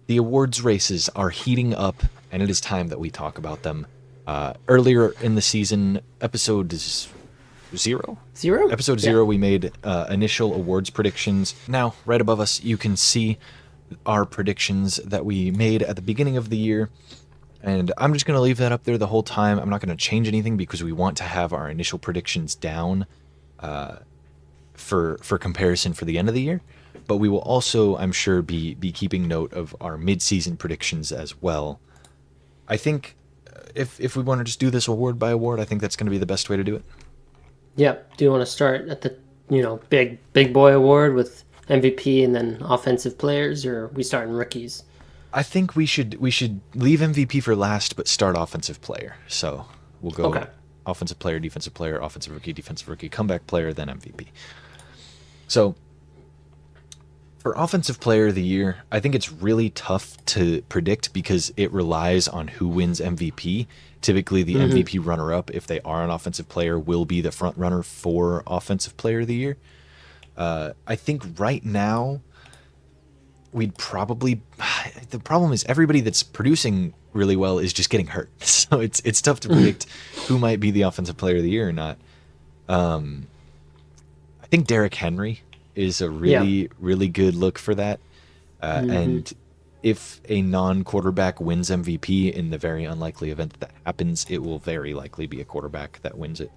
The awards races are heating up, and it is time that we talk about them. Earlier in the season, episode zero? Zero? Episode Yeah. zero, we made initial awards predictions. Now, right above us, you can see our predictions that we made at the beginning of the year. And I'm just going to leave that up there the whole time. I'm not going to change anything because we want to have our initial predictions down for comparison for the end of the year. But we will also, I'm sure, be keeping note of our mid-season predictions as well. I think if we want to just do this award by award, I think that's going to be the best way to do it. Yep. Do you want to start at the big boy award with MVP and then offensive players, or we start in rookies? I think we should leave MVP for last, but start offensive player. So we'll go offensive player, offensive rookie, defensive rookie, comeback player, then MVP. So for offensive player of the year, I think it's really tough to predict because it relies on who wins MVP. Typically, the MVP runner-up, if they are an offensive player, will be the front runner for offensive player of the year. I think right now, we'd probably... The problem is everybody that's producing really well is just getting hurt. So it's tough to predict who might be the offensive player of the year or not. I think Derrick Henry is a really good look for that. And if a non-quarterback wins MVP in the very unlikely event that happens, it will very likely be a quarterback that wins it.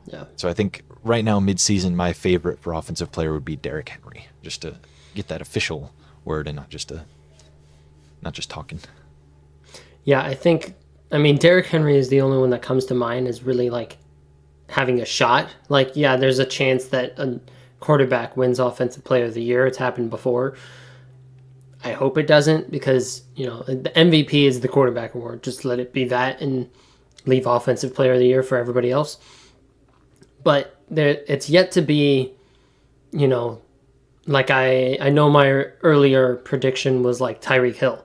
Yeah. So I think right now, mid-season, my favorite for offensive player would be Derrick Henry, just to get that official word and not just talking. Yeah, I mean, Derrick Henry is the only one that comes to mind as really like having a shot. Like, yeah, there's a chance that a quarterback wins offensive player of the year. It's happened before. I hope it doesn't because, the MVP is the quarterback award. Just let it be that and leave offensive player of the year for everybody else. But it's yet to be, like I know my earlier prediction was like Tyreek Hill.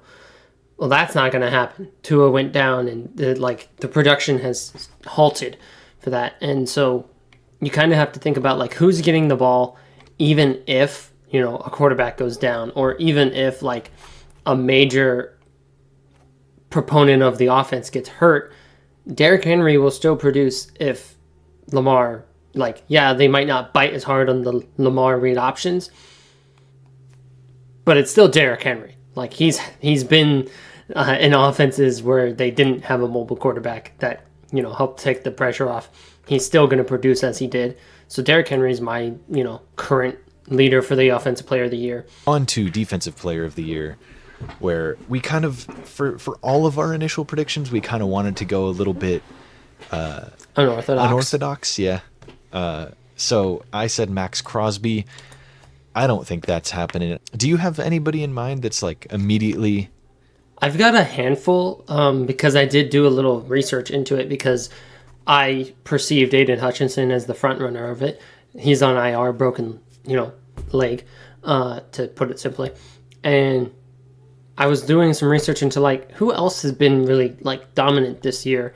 Well, that's not going to happen. Tua went down and the production has halted for that. And so you kind of have to think about like who's getting the ball, even if, a quarterback goes down, or even if like a major proponent of the offense gets hurt, Derrick Henry will still produce if Lamar, they might not bite as hard on the Lamar read options, but it's still Derrick Henry. Like he's been in offenses where they didn't have a mobile quarterback that, helped take the pressure off. He's still going to produce as he did. So Derrick Henry is my, current leader for the offensive player of the year. On to defensive player of the year, where we kind of, for all of our initial predictions, we kind of wanted to go a little bit unorthodox, yeah. So I said Max Crosby. I don't think that's happening. Do you have anybody in mind that's like immediately? I've got a handful because I did do a little research into it because I perceived Aiden Hutchinson as the front runner of it. He's on IR, broken, leg, to put it simply. And I was doing some research into like who else has been really like dominant this year.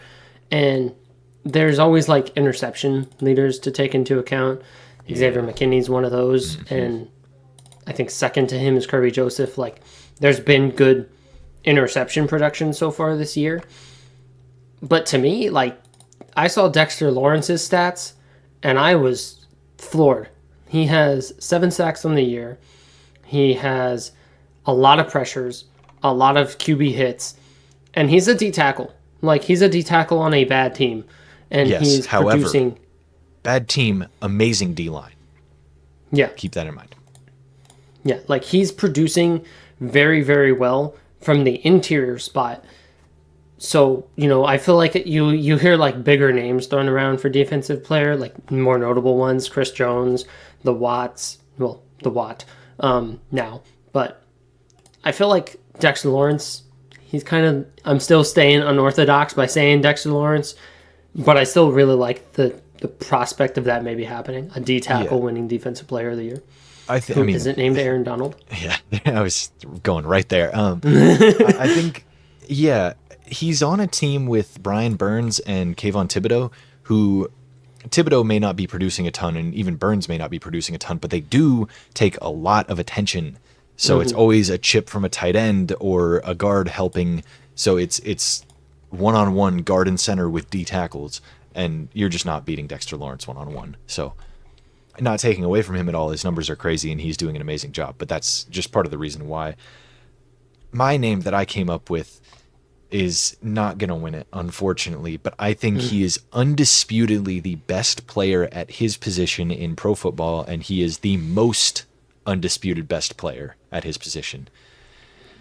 And there's always like interception leaders to take into account. Yeah. Xavier McKinney's one of those. And I think second to him is Kirby Joseph. Like there's been good interception production so far this year. But to me, like I saw Dexter Lawrence's stats and I was floored. He has 7 sacks on the year. He has a lot of pressures, a lot of QB hits, and he's a D tackle. Like he's a D tackle on a bad team. And yes, he's however, producing bad team, amazing D line. Yeah. Keep that in mind. Yeah, like he's producing very, very well from the interior spot. So, I feel like you hear like bigger names thrown around for defensive player, like more notable ones, Chris Jones, the Watt now. But I feel like Dexter Lawrence, I'm still staying unorthodox by saying Dexter Lawrence, but I still really like the prospect of that maybe happening. A D tackle winning defensive player of the year. I mean, is it named Aaron Donald? Yeah, I was going right there. I think, yeah, he's on a team with Brian Burns and Kayvon Thibodeau, who Thibodeau may not be producing a ton, and even Burns may not be producing a ton, but they do take a lot of attention So it's always a chip from a tight end or a guard helping. So it's one-on-one guard and center with D tackles, and you're just not beating Dexter Lawrence one-on-one. So not taking away from him at all, his numbers are crazy and he's doing an amazing job. But that's just part of the reason why. My name that I came up with is not going to win it, unfortunately, but I think he is undisputedly the best player at his position in pro football, and he is the most undisputed best player at his position.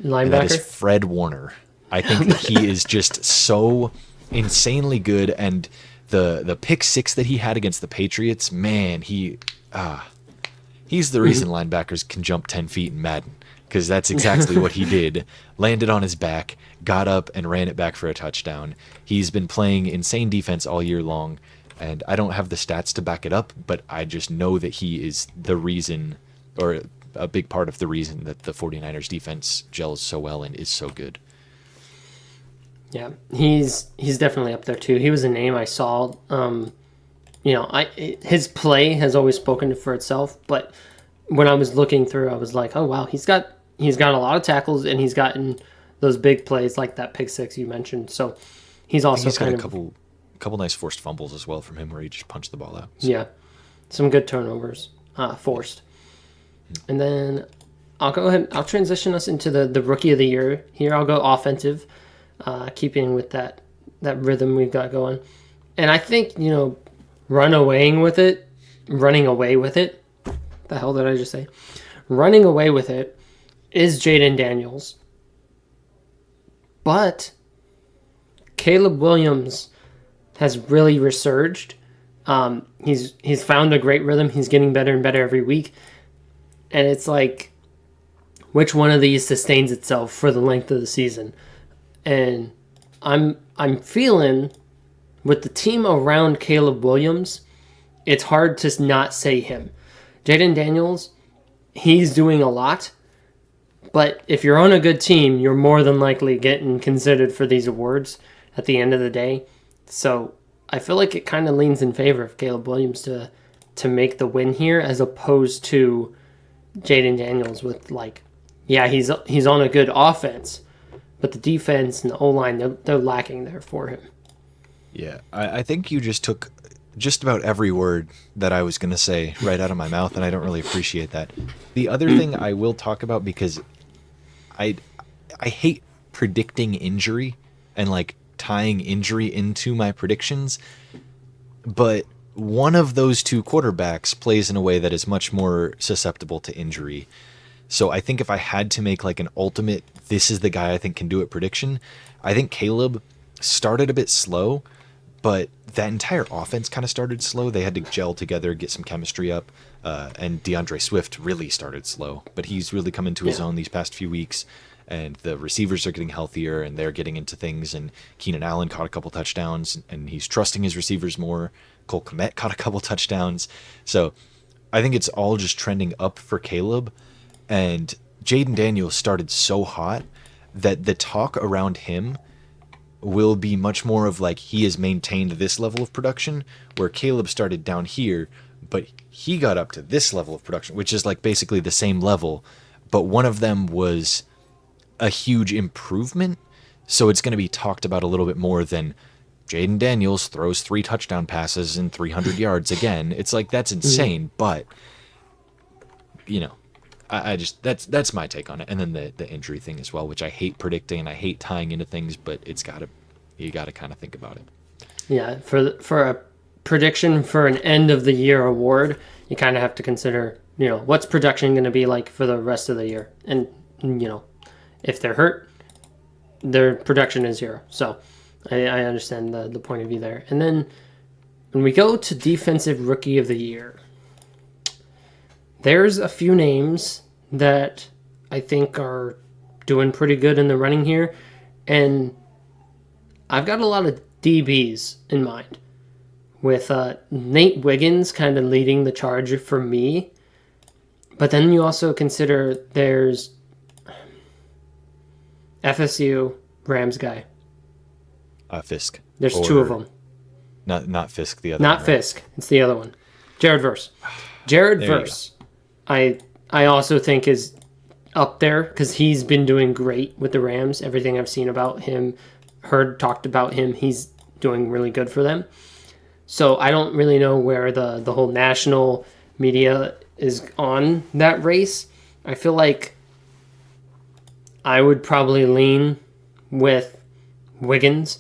Linebacker? And that is Fred Warner. I think that he is just so insanely good, and the pick six that he had against the Patriots, man, he's the reason linebackers can jump 10 feet in Madden, because that's exactly what he did. Landed on his back, got up, and ran it back for a touchdown. He's been playing insane defense all year long, and I don't have the stats to back it up, but I just know that he is the reason, or a big part of the reason, that the 49ers defense gels so well and is so good. Yeah, he's definitely up there too. He was a name I saw. His play has always spoken for itself, but when I was looking through, I was like, oh wow, he's got a lot of tackles, and he's gotten those big plays like that pick six you mentioned. So he's also he's got a couple nice forced fumbles as well from him, where he just punched the ball out. So. Yeah, some good turnovers forced. And then I'll go ahead. I'll transition us into the rookie of the year. Here I'll go offensive, keeping with that rhythm we've got going. And I think running away with it. The hell did I just say? Running away with it is Jaden Daniels. But Caleb Williams has really resurged. He's found a great rhythm. He's getting better and better every week. And it's like, which one of these sustains itself for the length of the season? And I'm feeling with the team around Caleb Williams, it's hard to not say him. Jaden Daniels, he's doing a lot. But if you're on a good team, you're more than likely getting considered for these awards at the end of the day. So I feel like it kind of leans in favor of Caleb Williams to make the win here, as opposed to Jaden Daniels with he's on a good offense, but the defense and the O-line, they're lacking there for him. Yeah, I think you just took just about every word that I was going to say right out of my mouth, and I don't really appreciate that. The other thing I will talk about, because I hate predicting injury and tying injury into my predictions, but one of those two quarterbacks plays in a way that is much more susceptible to injury. So I think if I had to make an ultimate, this is the guy I think can do it prediction, I think Caleb started a bit slow, but that entire offense kind of started slow. They had to gel together, get some chemistry up, and DeAndre Swift really started slow, but he's really come into his own these past few weeks, and the receivers are getting healthier, and they're getting into things, and Keenan Allen caught a couple touchdowns, and he's trusting his receivers more. Cole Kmet caught a couple touchdowns. So I think it's all just trending up for Caleb, and Jaden Daniels started so hot that the talk around him will be much more of he has maintained this level of production, where Caleb started down here, but he got up to this level of production, which is basically the same level, but one of them was a huge improvement. So it's going to be talked about a little bit more than Jaden Daniels throws 3 touchdown passes and 300 yards again. It's that's insane, but I just that's my take on it. And then the injury thing as well, which I hate predicting and I hate tying into things, but you gotta kind of think about it. Yeah, for a prediction for an end of the year award, you kind of have to consider what's production going to be like for the rest of the year, and if they're hurt, their production is 0. So I understand the point of view there. And then when we go to defensive rookie of the year, there's a few names that I think are doing pretty good in the running here, and I've got a lot of DBs in mind, with Nate Wiggins kind of leading the charge for me. But then you also consider there's FSU Rams guy. Fisk. There's 2 of them. Not Fisk, the other Not one. Fisk. It's the other one. Jared Verse. Jared Verse. I also think is up there because he's been doing great with the Rams. Everything I've seen about him, talked about him, he's doing really good for them. So I don't really know where the whole national media is on that race. I feel like I would probably lean with Wiggins,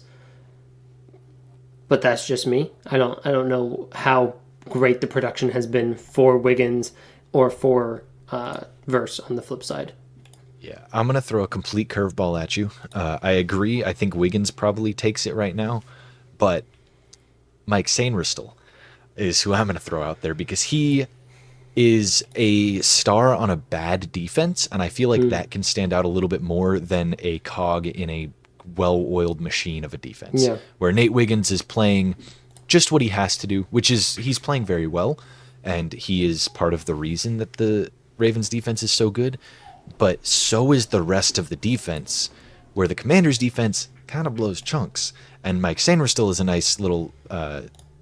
but that's just me. I don't know how great the production has been for Wiggins or for Verse on the flip side. Yeah, I'm going to throw a complete curveball at you. I agree. I think Wiggins probably takes it right now, but Mike Sainristil is who I'm going to throw out there because he is a star on a bad defense, and I feel like that can stand out a little bit more than a cog in a well-oiled machine of a defense. Yeah. Where Nate Wiggins is playing just what he has to do, which is he's playing very well, and he is part of the reason that the Ravens defense is so good, but so is the rest of the defense, where the Commanders defense kind of blows chunks, and Mike Sainristil is a nice little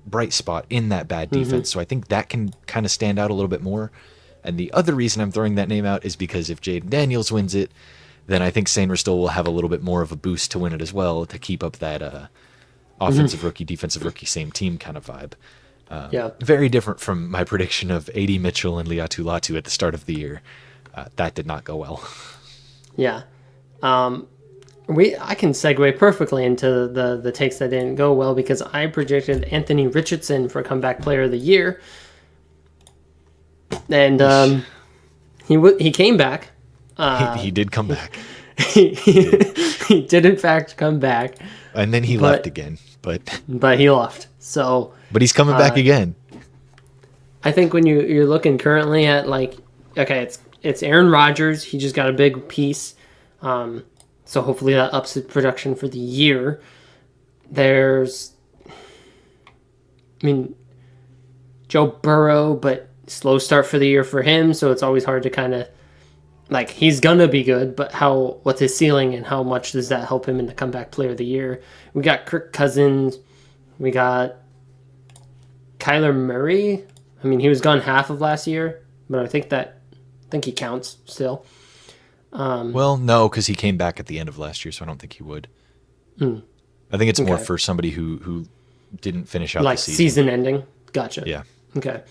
bright spot in that bad defense. So I think that can kind of stand out a little bit more. And the other reason I'm throwing that name out is because if Jaden Daniels wins it, then I think Sainristil will have a little bit more of a boost to win it as well, to keep up that offensive rookie, defensive rookie, same team kind of vibe. Yeah. Very different from my prediction of AD Mitchell and Liatu Latu at the start of the year. That did not go well. Yeah. I can segue perfectly into the takes that didn't go well because I projected Anthony Richardson for comeback player of the year. And he came back. He did come back. He did in fact come back. And then he left again. But he left. So But he's coming back again. I think when you're looking currently at it's Aaron Rodgers. He just got a big piece. So hopefully that ups the production for the year. There's, Joe Burrow, but slow start for the year for him. So it's always hard to kind of, he's going to be good, but what's his ceiling and how much does that help him in the comeback player of the year? We got Kirk Cousins. We got Kyler Murray. He was gone half of last year, but I think he counts still. Well, no, because he came back at the end of last year, so I don't think he would. I think it's more for somebody who didn't finish out the season. Season ending? Gotcha. Yeah. Okay.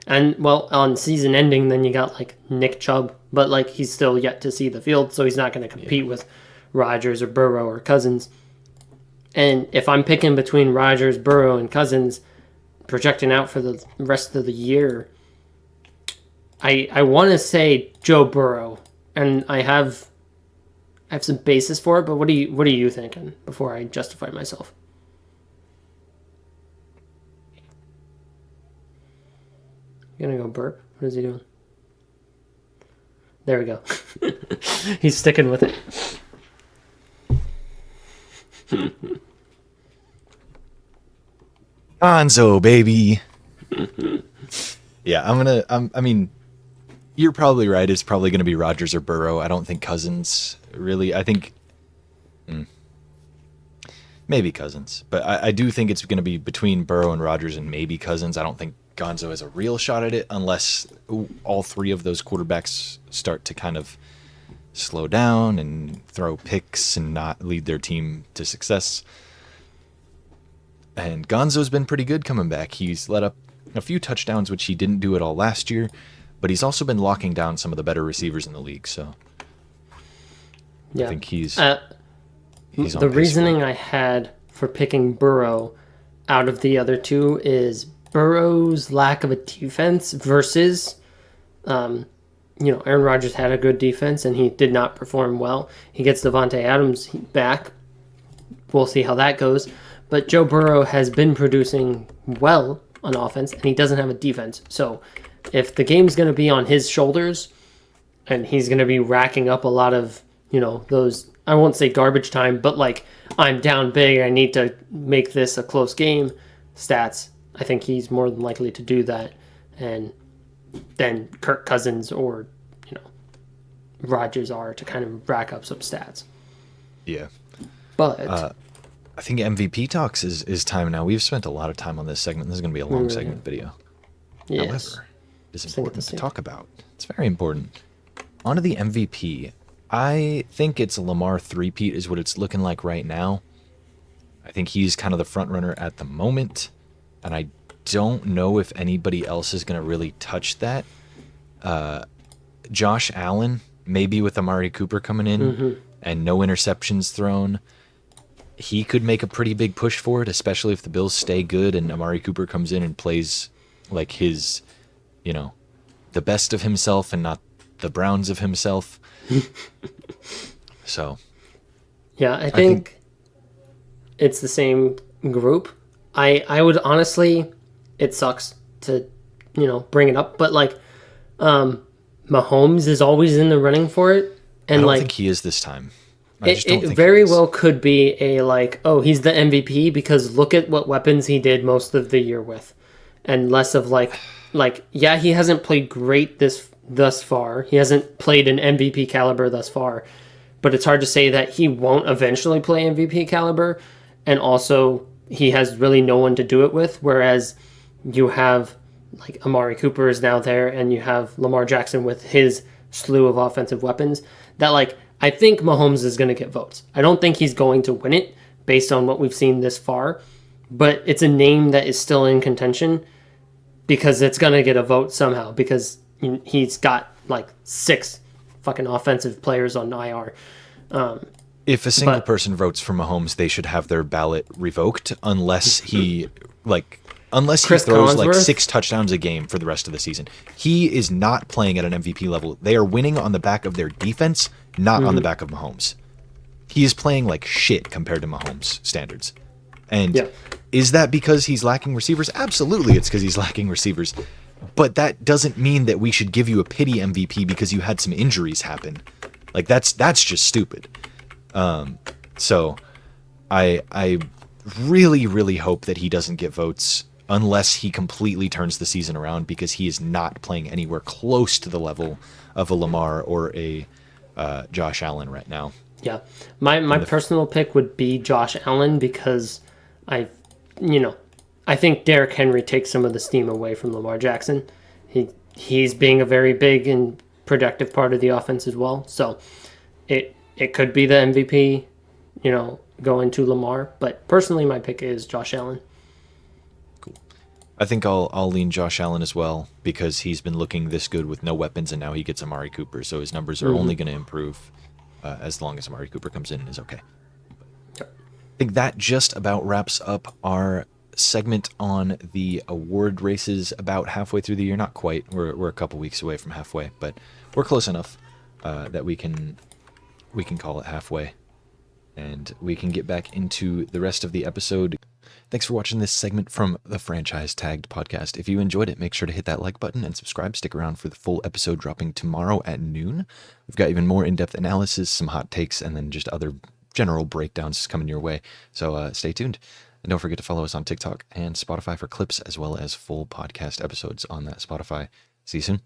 And, on season ending, then you got, Nick Chubb, but, he's still yet to see the field, so he's not going to compete with Rodgers or Burrow or Cousins. And if I'm picking between Rodgers, Burrow, and Cousins, projecting out for the rest of the year, I want to say Joe Burrow. And I have some basis for it, but what are you thinking before I justify myself? You gonna go burp? What is he doing? There we go. He's sticking with it. Gonzo, baby. Yeah, you're probably right. It's probably going to be Rodgers or Burrow. I don't think Cousins, really. I think maybe Cousins. But I do think it's going to be between Burrow and Rodgers and maybe Cousins. I don't think Gonzo has a real shot at it unless all three of those quarterbacks start to kind of slow down and throw picks and not lead their team to success. And Gonzo's been pretty good coming back. He's let up a few touchdowns, which he didn't do at all last year. But he's also been locking down some of the better receivers in the league, so I think he's on the reasoning I had for picking Burrow out of the other two is Burrow's lack of a defense versus, Aaron Rodgers had a good defense and he did not perform well. He gets Devontae Adams back. We'll see how that goes. But Joe Burrow has been producing well on offense and he doesn't have a defense, so if the game's going to be on his shoulders and he's going to be racking up a lot of, those, I won't say garbage time, but I'm down big, I need to make this a close game stats, I think he's more than likely to do that. And then Kirk Cousins or, Rodgers are to kind of rack up some stats. Yeah. But I think MVP talks is time now. We've spent a lot of time on this segment. This is going to be a long segment video. Yes. However, it's important to talk about. It's very important. onto the MVP. I think it's a Lamar three-peat is what it's looking like right now. I think he's kind of the front runner at the moment, and I don't know if anybody else is going to really touch that. Josh Allen, maybe with Amari Cooper coming in and no interceptions thrown, he could make a pretty big push for it, especially if the Bills stay good and Amari Cooper comes in and plays like his, the best of himself and not the Browns of himself. So, yeah, I think it's the same group. I would honestly, it sucks to, bring it up, but like, Mahomes is always in the running for it, and I don't think he is this time. It very well could be a he's the MVP because look at what weapons he did most of the year with, and less of yeah, he hasn't played great thus far. He hasn't played an MVP caliber thus far, but it's hard to say that he won't eventually play MVP caliber, and also he has really no one to do it with, whereas you have Amari Cooper is now there, and you have Lamar Jackson with his slew of offensive weapons that I think Mahomes is going to get votes. I don't think he's going to win it based on what we've seen this far, but it's a name that is still in contention because it's going to get a vote somehow because he's got 6 fucking offensive players on IR. If a single person votes for Mahomes, they should have their ballot revoked unless he Chris throws Collinsworth? 6 touchdowns a game for the rest of the season. He is not playing at an MVP level. They are winning on the back of their defense, not on the back of Mahomes. He is playing like shit compared to Mahomes standards. And is that because he's lacking receivers? Absolutely, it's because he's lacking receivers. But that doesn't mean that we should give you a pity MVP because you had some injuries happen. That's just stupid. So I really, really hope that he doesn't get votes unless he completely turns the season around because he is not playing anywhere close to the level of a Lamar or a Josh Allen right now. Yeah. My personal pick would be Josh Allen because I think Derrick Henry takes some of the steam away from Lamar Jackson. He's being a very big and productive part of the offense as well. So it could be the MVP, going to Lamar, but personally my pick is Josh Allen. Cool. I think I'll lean Josh Allen as well because he's been looking this good with no weapons and now he gets Amari Cooper, so his numbers are only going to improve as long as Amari Cooper comes in and is okay. I think that just about wraps up our segment on the award races about halfway through the year. Not quite. We're a couple weeks away from halfway, but we're close enough that we can call it halfway. And we can get back into the rest of the episode. Thanks for watching this segment from the Franchise Tagged podcast. If you enjoyed it, make sure to hit that like button and subscribe. Stick around for the full episode dropping tomorrow at noon. We've got even more in-depth analysis, some hot takes, and then just other general breakdowns coming your way. So stay tuned. And don't forget to follow us on TikTok and Spotify for clips as well as full podcast episodes on that Spotify. See you soon.